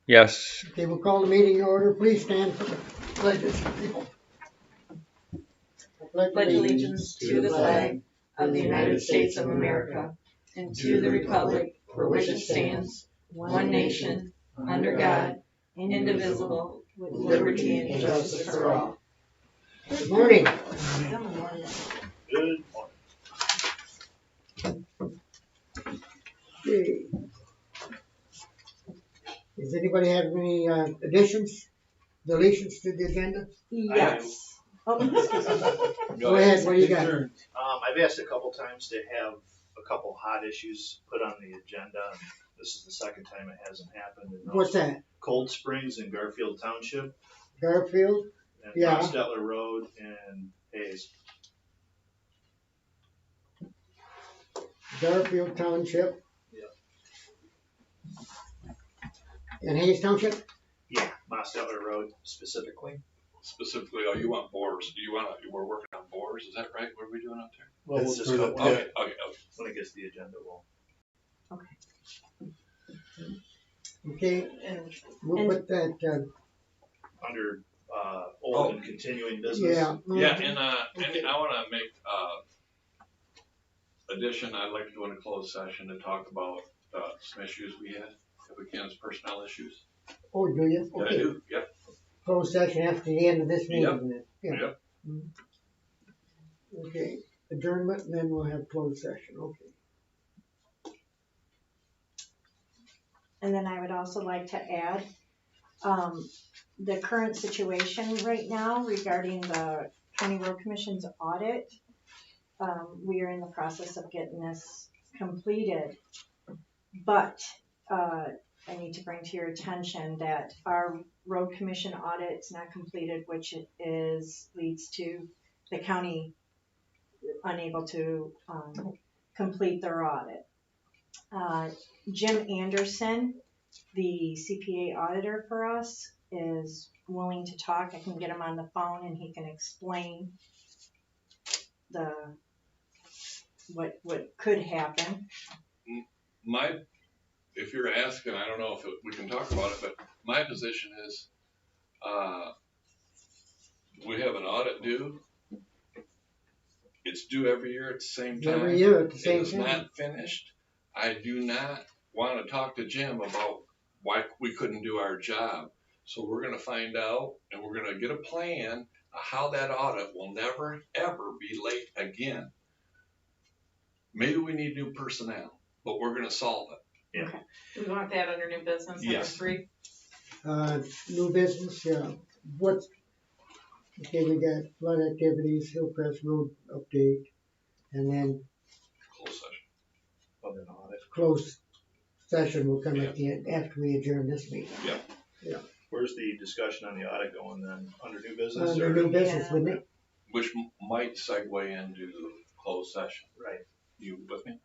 Yes. Okay, we'll call the meeting to order. Please stand for the pledges. I pledge allegiance to the flag of the United States of America and to the republic for which it stands, one nation, under God, indivisible, with liberty and justice for all. Good morning. Good Okay. Does anybody have any additions, deletions to the agenda? Yes. Oh, excuse me. Go ahead, what do you got? I've asked a couple times to have a couple hot issues put on the agenda. This is the second time it hasn't happened. And What's that? Cold Springs in Garfield Township Garfield? and Yeah. Hostetler Road and Hayes. Garfield Township. Yeah. And Hayes Township? Yeah, Hostetler Road specifically. Specifically, oh, you want bores? We're working on bores, is that right? What are we doing out there? Well, we'll Okay, just okay. when it gets to the agenda, we'll. Okay, we'll put that, Under old and continuing business. yeah. Yeah, and I wanna make, addition, I'd like to go into closed session to talk about, some issues we had, if we can, as personnel issues. Oh, do you? Yeah, I Okay. do, yep. Closed session after the end of this meeting Yep. then? Yeah. Yep. Mhm. Okay, adjournment, and then we'll have closed session, okay. And then I would also like to add, the current situation right now regarding the County Road Commission's audit. We are in the process of getting this completed, but, I need to bring to your attention that our road commission audit is not completed, which leads to the county unable to, complete their audit. Jim Anderson, the CPA auditor for us, is willing to talk. I can get him on the phone and he can explain what could happen. If you're asking, I don't know if we can talk about it, but my position is, we have an audit due. It's due every year at the same time. Every year at the same It is time. not finished. I do not want to talk to Jim about why we couldn't do our job. So we're going to find out, and we're going to get a plan of how that audit will never, ever be late again. Maybe we need new personnel, but we're going to solve it. Yeah. Okay. Do we want that under new business, number Yes. 3? New business, yeah. Okay, we got flood activities, Hillcrest Road update, and then Closed session. Of an audit. closed session will come at the end, after we adjourn this meeting. Yeah. Where's the discussion on the audit going then? Under new business? Under or? new business, wouldn't it? Which might segue into closed session. Right. You with me?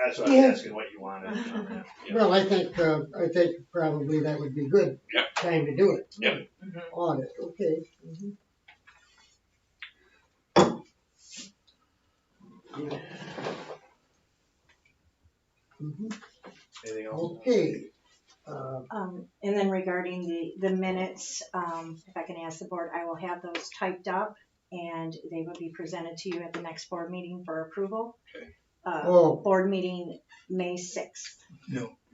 That's what I was asking what you wanted on that. Yeah. Well, I think probably that would be good. Yep. Time to do it. Yep. Mm-hmm. Audit, okay. Mhm. Yeah. Mhm. Anything else? Okay. And then regarding the minutes, if I can ask the board, I will have those typed up and they will be presented to you at the next board meeting for approval. Okay. Board meeting May 6th.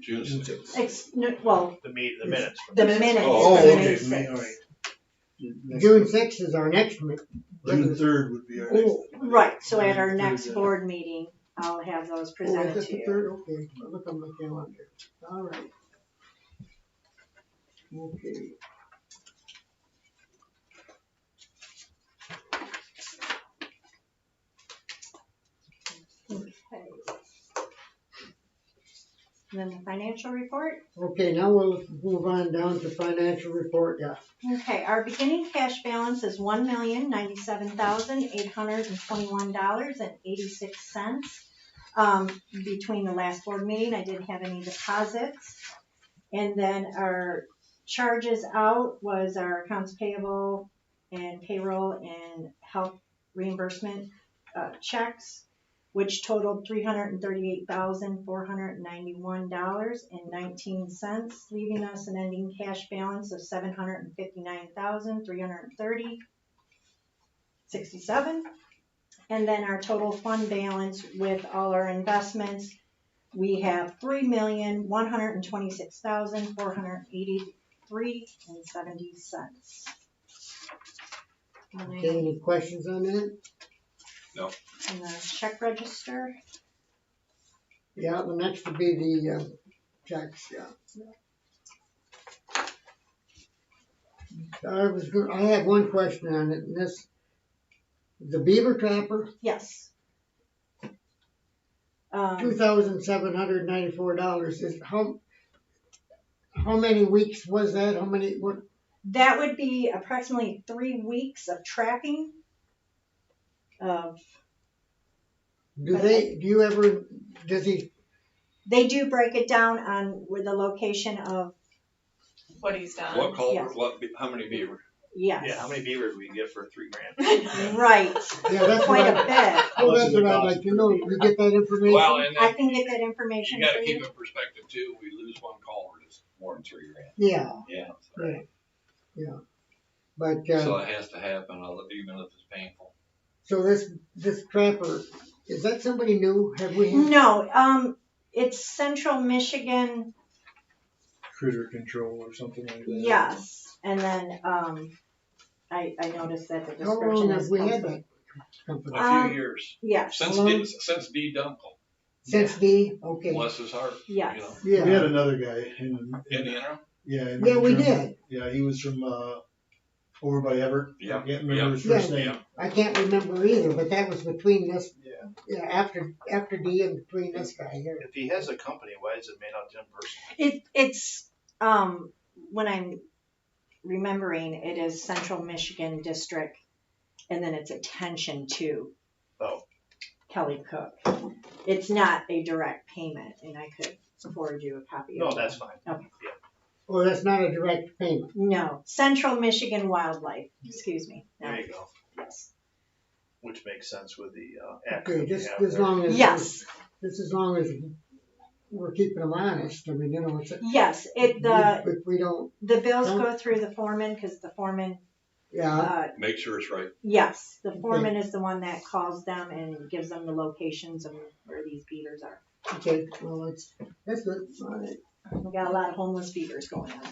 June 6th. The minutes. from The this. minutes Oh, of okay, May 6th. June 6th is our next meeting. June 3rd would be our next. Oh, Right, so at our June next 3rd. board meeting, I'll have those is presented it to the you. 3rd? Okay, I'll look on my calendar. All right. Okay. Okay. And then the financial report. Okay, now we'll move on down to financial report, yeah. Okay, our beginning cash balance is $1,097,821.86. Between the last board meeting, I didn't have any deposits. And then our charges out was our accounts payable and payroll and health reimbursement checks. which totaled $338,491.19, leaving us an ending cash balance of $759,330.67. And then our total fund balance with all our investments, we have $3,126,483.70. Okay, any questions on that? And the check register. Yeah, the next would be the checks, yeah. I have one question on it, and this, the beaver trapper, Yes. $2,794 is how many weeks was that? How many, what, That would be approximately 3 weeks of trapping. They do break it down on where the location of, What he's done. What culvert, Yes. how many beaver? yes. Yeah, how many beavers we can get for $3,000? Right, yeah, that's quite what a bit. well, that's what I'd like to know. You get that information? Well, and I then can get that information you for gotta keep you. in perspective too, we lose one culvert, it's more than $3,000. Yeah, Yeah. yeah. But, So it has to happen, even if it's painful. so this trapper, is that somebody new? Have we had? No, it's Central Michigan, Critter control or something like that. yes. And then, I noticed that the How long description have is. we had that company? A few years, Yes, since D Dunkel, Since D? Okay. bless his heart, you yes. know, We had Yeah, another guy in the interim. yeah, yeah, we did. Yeah, he was from over by Everett. Yeah, I can't remember his yeah. first name. I can't remember either, but that was between this, Yeah. after D and between this guy here. If he has a company, why is it made out to him personally? It's, when I'm remembering, it is Central Michigan District, and then it's attention to Oh. Kelly Cook. It's not a direct payment, and I could forward you a copy No, of it. that's fine. Or that's not a direct payment. No, Central Michigan Wildlife, excuse me. No, There you go. yes. Which makes sense with the Okay, acronym we just have as there. long as. Yes, Just as long as we're keeping them honest. I mean, you know, it's. yes, If we don't, the bills Huh? go through the foreman, because the foreman, yeah, Make sure it's right. yes, the foreman is the one that calls them and gives them the locations of where these beavers are. okay, well, that's good. All right. We got a lot of homeless beavers going on.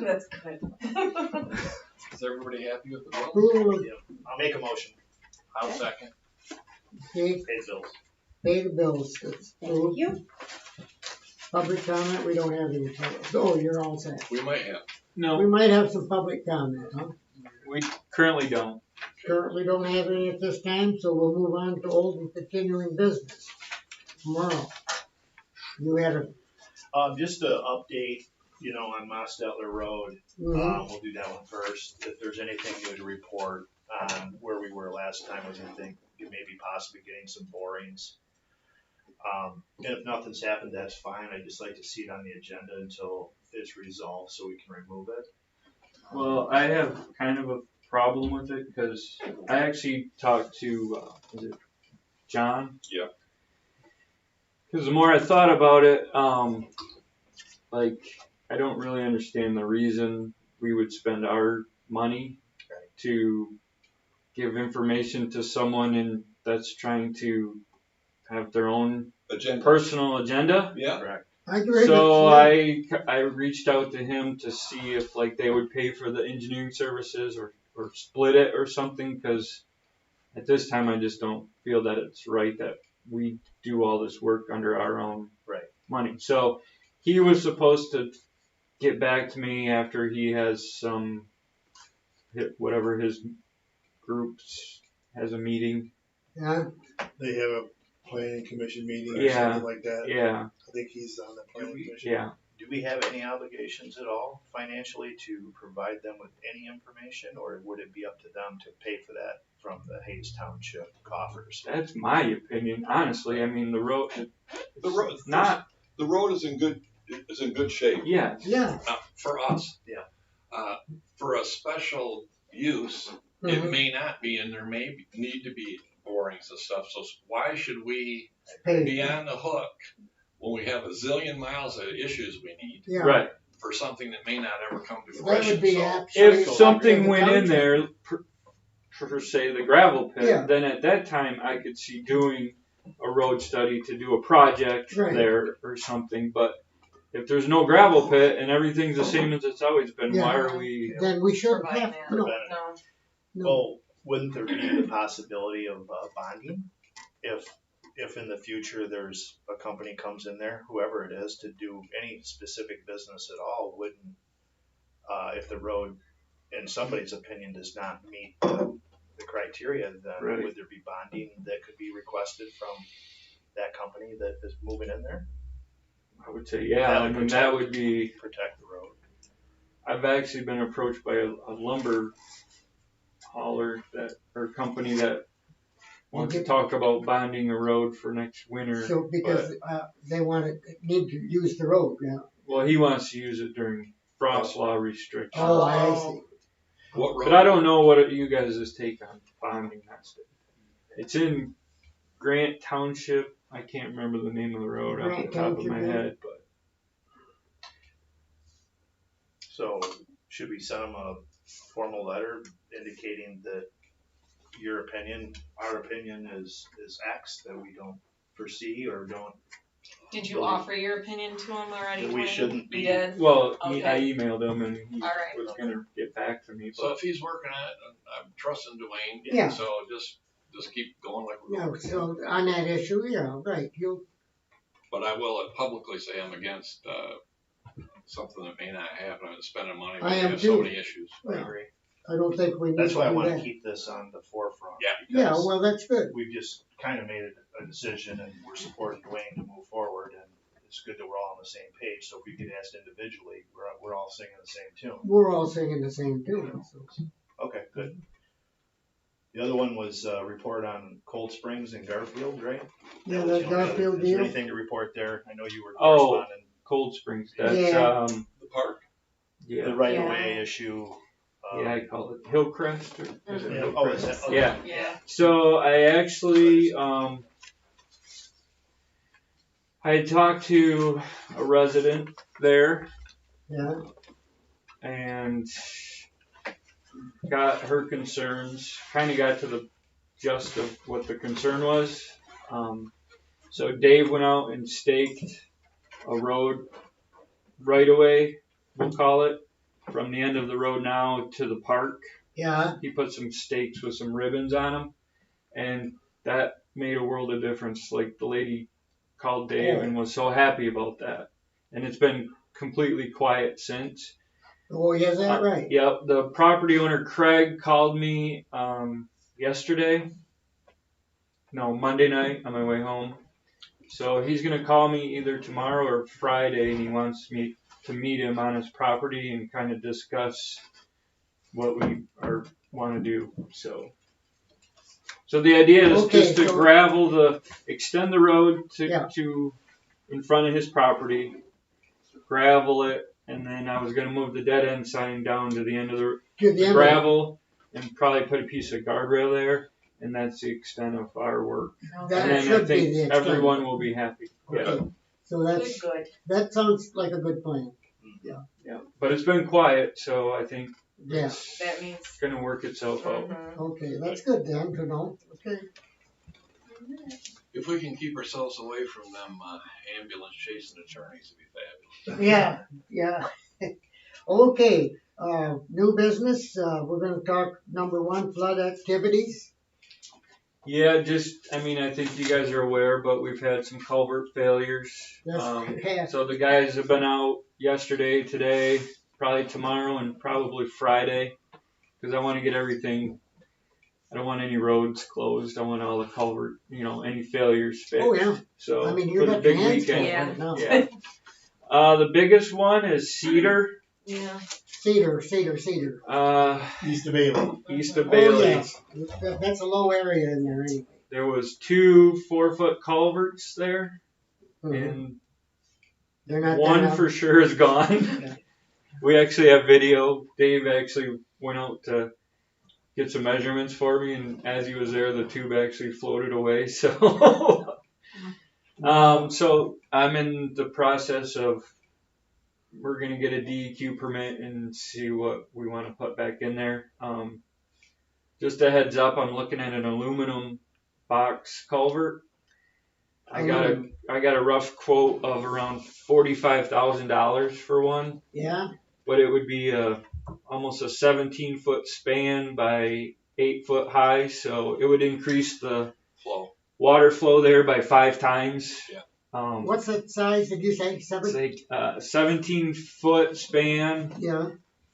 That's good. Is everybody happy with the bill? Approval of, I'll make a motion. I'll second. okay, Pay the bills. pay the bills. That's Thank approved. you. Public comment, we don't have any. Oh, you're all set. We might have. We No, might have some public comment, huh? we currently don't. Currently don't have any at this time, so we'll move on to old and continuing business. Tomorrow. You had a, Just an update, on Mostetler Road. We'll do that one first. If there's anything new to report on where we were last time, was anything, maybe possibly getting some borings. And if nothing's happened, that's fine. I'd just like to see it on the agenda until it's resolved so we can remove it. Well, I have kind of a problem with it because I actually talked to, is it John? Yeah. Because the more I thought about it, I don't really understand the reason we would spend our money to give information to someone that's trying to have their own Agenda. personal agenda. Yeah. Correct. I agree. So with I reached out to him to see if they would pay for the engineering services or split it or something, because at this time I just don't feel that it's right that we do all this work under our own money. So he was supposed to get back to me after he has whatever his groups has a meeting. Yeah, They have a planning commission meeting or Yeah. something like that. Yeah, I think he's on the planning commission. yeah. Do we have any obligations at all financially to provide them with any information, or would it be up to them to pay for that from the Hayes Township coffers? That's my opinion, honestly. I mean, the road The road is in good shape. yeah. yeah. For us. Yeah. For a special use, it may not be, and there may need to be borings and stuff. So why should we Hey, be on the hook when we have a zillion miles of issues we need yeah. Right. for something that may not ever come to So fruition? that would be So- actually. If something the went in township. there, for say the gravel pit, Yeah. then at that time I could see doing a road study to do a project Right. there or something. But if there's no gravel pit and everything's the same as it's always been, Yeah. why are we? Then we shouldn't Provide have, that. no, No. no. Well, wouldn't there be the possibility of bonding? If in the future there's a company comes in there, whoever it is, to do any specific business at all, wouldn't, if the road, in somebody's opinion, does not meet the criteria, then Right. would there be bonding that could be requested from that company that is moving in there? I would say, yeah. That I would mean, protect- that would be. Protect the road. I've actually been approached by a lumber hauler or company that wants to talk about bonding a road for next winter. So because, they need to use the road, yeah. Well, he wants to use it during frost law restrictions. Oh, I see. What road? But I don't know what you guys' take on bonding that stuff. It's in Grant Township. I can't remember the name of the road off the Grant top of my Township, yeah. head, but So should we send them a formal letter indicating that your opinion, our opinion is X, that we don't foresee or don't, Did you offer your opinion to him already? that we Dwayne? shouldn't be. You did? well, Okay. I emailed him and he All right. was gonna get back to me. So But if he's working on it, I'm trusting Dwayne. Yeah. So just keep going like we're Yeah, going. so on that issue, yeah, right, But I will publicly say I'm against something that may not happen. I'm spending money. I We am have too. so many issues. I Yeah. agree. I don't think we need to That's do why I wanna that. keep this on the forefront. Yeah. Yeah, because well, that's good. we've just kinda made a decision and we're supporting Dwayne to move forward, and it's good that we're all on the same page, so if we get asked individually, we're all singing the same tune. We're all singing the same tune, so. Okay, good. The other one was report on Cold Springs and Garfield, right? Yeah, That was that the only other- Garfield Is there deal. anything to report there? I know you were Oh. corresponding. Cold Springs. That's Yeah. The park? The yeah. right of way issue. Yeah, I call it Hillcrest or is it Yeah, Hillcrest? oh, is that? okay. Yeah. Yeah. So I actually I had talked to a resident there Yeah, and got her concerns, kind of got to the gist of what the concern was. So Dave went out and staked a road right away, we'll call it, from the end of the road now to the park. yeah, He put some stakes with some ribbons on them, and that made a world of difference. Like the lady called Dave and was so happy about that, and it's been completely quiet since. oh, yeah, is that right? Yep, the property owner Craig called me Monday night on my way home. So he's gonna call me either tomorrow or Friday, and he wants me to meet him on his property and kind of discuss what we want to do. So the idea is Okay, just to so- extend the road Yeah. to in front of his property, gravel it, and then I was gonna move the dead end sign down to the end of the To the end of gravel and probably put a piece of guardrail there, and that's the extent of our work. that And then I should be think the extent. everyone will be happy. Yeah, Okay, so that's, Good. that sounds like a good plan, yeah. But it's been quiet, so I think yeah, it's That means. gonna work itself out. Mhm. okay, that's good then, to know, okay. If we can keep ourselves away from them ambulance chasing attorneys, it'd be fabulous. Yeah, yeah. Okay, new business, we're gonna talk number one, flood activities. Yeah, I think you guys are aware, but we've had some culvert failures. Yes, So the guys have been out yesterday, today, probably tomorrow, and probably Friday, because I want to get everything. I don't want any roads closed. I want all the culvert, any failures fixed. oh, yeah, So I mean, for you're the got big your hands full weekend. right now. Yeah. The biggest one is Cedar, Yeah. Cedar, East of Bailey. east of oh, Bailey. yes, that's a low area in there anyway. There was 2 4-foot culverts there, Mhm. and They're not one that for sure is gone. Okay. We actually have video. Dave actually went out to get some measurements for me, and as he was there, the tube actually floated away. So, so I'm in the process of, we're gonna get a DEQ permit and see what we want to put back in there. Just a heads up, I'm looking at an aluminum box culvert. I got a rough quote of around $45,000 for one. Yeah, But it would be almost a 17-foot span by 8 foot high, so it would increase the water flow there by 5 times. Yeah. What's the size, did you say, It's 7? like 17-foot span, Yeah.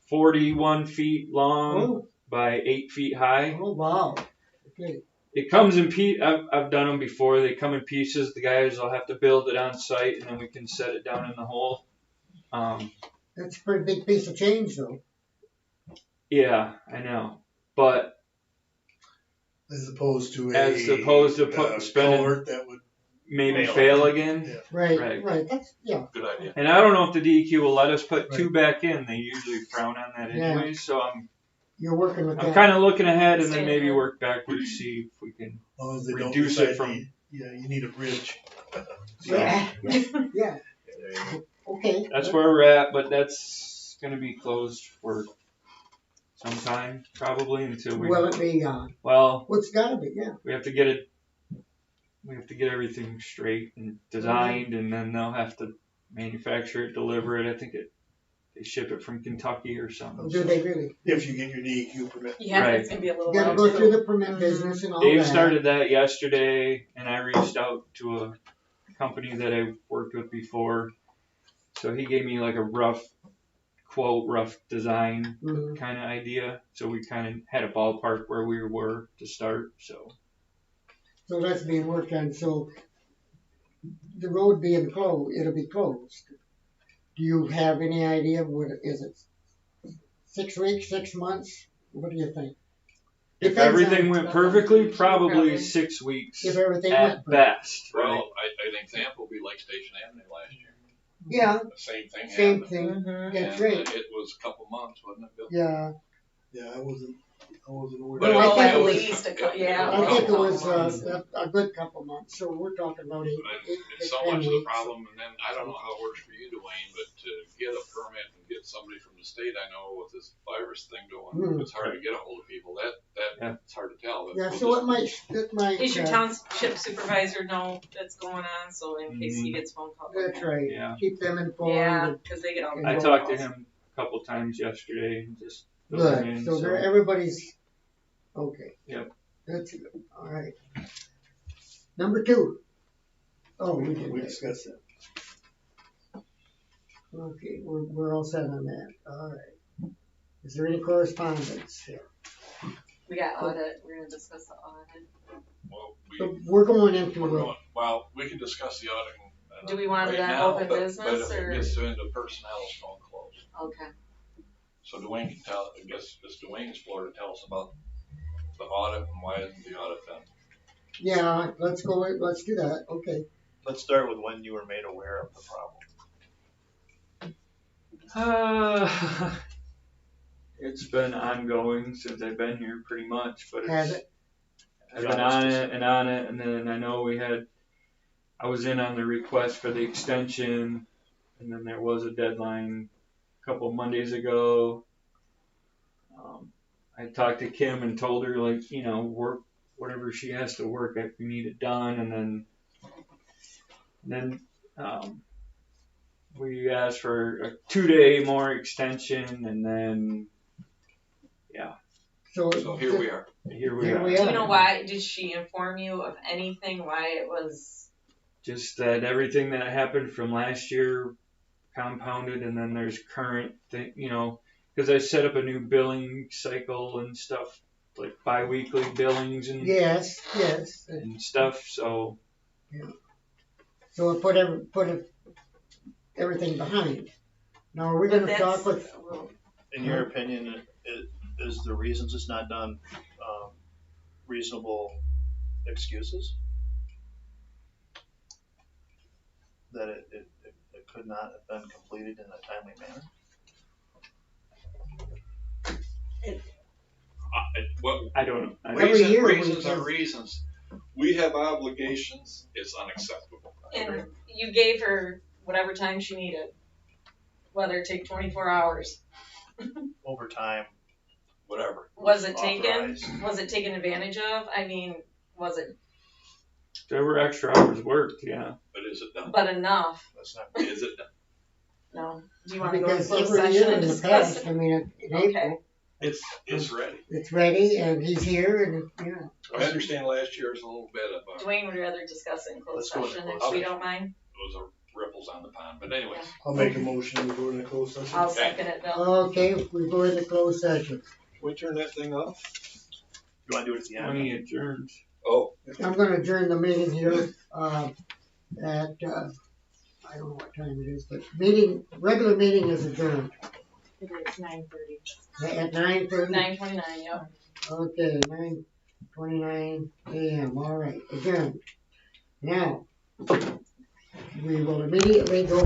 41 feet long Oh, by 8 feet high. oh, wow. Okay. It comes in I've done them before. They come in pieces. The guys will have to build it on site, and then we can set it down in the hole. That's a pretty big piece of change, though. Yeah, I know, but As opposed to spending culvert that would. maybe fail again. Yeah. Right. That's, yeah. Good idea. And I don't know if the DEQ will let us put 2 back in. They usually frown on that Yeah. anyway. So You're working with I'm that. kind of looking ahead and then maybe work backwards, see if we can. As long as they don't Reduce it decide from- you need a bridge. Yeah. Yeah. There you go. Okay. That's where we're at, but that's going to be closed for some time probably until we. Will it be, Well, what's gotta be, yeah. we have to get it. We have to get everything straight and designed, and then they'll have to manufacture it, deliver it. I think they ship it from Kentucky or something. Do they really? If you get your DEQ permit. Yeah, Right. it's gonna be a little You gotta while go through too. the permit business and all Dave that. started that yesterday, and I reached out to a company that I worked with before. So he gave me like a rough quote, rough design Mhm. kind of idea. So we kind of had a ballpark where we were to start. So So that's being worked on, so the road being closed, it'll be closed. Do you have any idea what, is it 6 weeks, 6 months? What do you think? if Depends everything on- went perfectly, probably Probably. 6 weeks If everything at went perfect. best. Right? Well, an example would be Lake Station Avenue last year. Yeah, The same thing same happened. thing, Mhm. that's And, right, it was a couple months, wasn't it, Bill? yeah. Yeah, I wasn't aware. But No, I Oh, think at it was- least yeah. I think it couple was months. a good couple months, so we're talking about 8, But 8 it's to so 10 much of the weeks. problem, and then I don't know how it works for you, Dwayne, but to get a permit and get somebody from the state, I know with this virus thing going, Hmm. it's hard to get a hold of people. It's hard to tell. Yeah, We'll so just- it might, Does your township supervisor know that's going on? So in case he gets phone calls. that's right, Yeah. keep them informed. Yeah, and- because they get all. I the talked to calls. him a couple times yesterday and just filled him Good, in, so they're, everybody's, okay. Yep. That's good, all right. Number 2. Oh, we did We that. discussed that. Okay, we're all set on that, all right. Is there any correspondence here? We got audit. We're gonna discuss the audit. Well, So we're going into well, we can discuss the audit. Do we want it right on now, open but business, if or- it gets into personnel, it's going to close. Okay. So Dwayne can tell, I guess it's Dwayne's floor to tell us about the audit and why isn't the audit done. Yeah, let's do that, okay. Let's start with when you were made aware of the problem. It's been ongoing since I've been here pretty much, but Has it's, it? I've been on it, and then I know I was in on the request for the extension, and then there was a deadline a couple Mondays ago. I talked to Kim and told her, like, work whatever she has to work if we need it done, and then we asked for a 2-day more extension, and then So So here we are. here we Here are. we Do are. you know why? Did she inform you of anything? Why it was? Just that everything that happened from last year compounded, and then there's current thing, because I set up a new billing cycle and stuff, like bi-weekly billings and Yes, and stuff. So so it put everything behind. Now, are we But gonna talk with, In your opinion, is the reasons it's not done reasonable excuses? That it could not have been completed in a timely manner? What I don't know. Every year we reasons are can- reasons. We have obligations. It's unacceptable. And you gave her whatever time she needed, whether it take 24 hours. Overtime. Whatever. Was it taken? Authorized. Was it taken advantage of? I mean, was it, There were extra hours worked, yeah. But is it done? but enough? That's not. Is it done? No. Do you want to go to Because closed every year session and in the discuss past, it? I mean, in Okay. April, It's ready. it's ready and he's here and, yeah. I understand last year was a little bit of Dwayne would rather discuss it in closed Let's go to session closed if we session. don't mind. it was a ripples on the pond. But anyways, I'll make a motion to go into closed session. I'll second it, Bill. Okay, we go into closed session. we turn that thing off. You wanna do it at the end? When he adjourns. Oh, I'm gonna adjourn the meeting here, at, I don't know what time it is, but regular meeting is adjourned It is 9:30. at 9:30. 9:29, yep. Okay, 9:29 AM, all right, adjourned. Now, we will immediately go